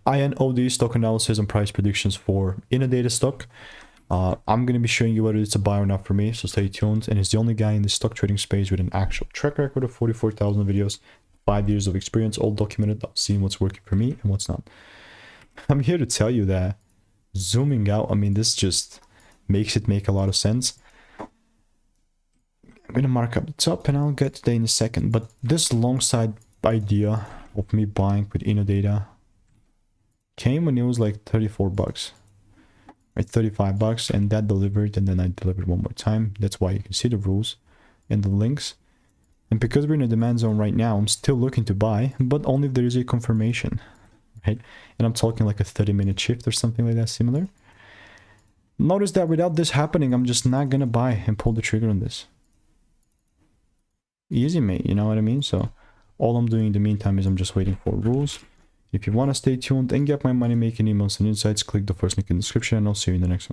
INOD stock analysis and price predictions for Innodata stock. I'm going to be showing you whether it's a buy or not for me, so stay tuned. And he's the only guy in the stock trading space with an actual track record of 44,000 videos, 5 years of experience, all documented. I've seen what's working for me and what's not. I'm here to tell you that zooming out, I mean, this just makes it make a lot of sense. I'm going to mark up the top and I'll get to that in a second. But this long side idea of me buying with Innodata came when it was like 34 bucks. Right, 35 bucks, and that delivered, and then I delivered one more time. That's why you can see the rules and the links. And because we're in a demand zone right now, I'm still looking to buy, but only if there is a confirmation, right? And I'm talking like a 30-minute shift or something like that, similar. Notice that without this happening, I'm just not gonna buy and pull the trigger on this. Easy, mate, you know what I mean? So all I'm doing in the meantime is I'm just waiting for rules. If you want to stay tuned and get my money making emails and insights, click the first link in the description, and I'll see you in the next one.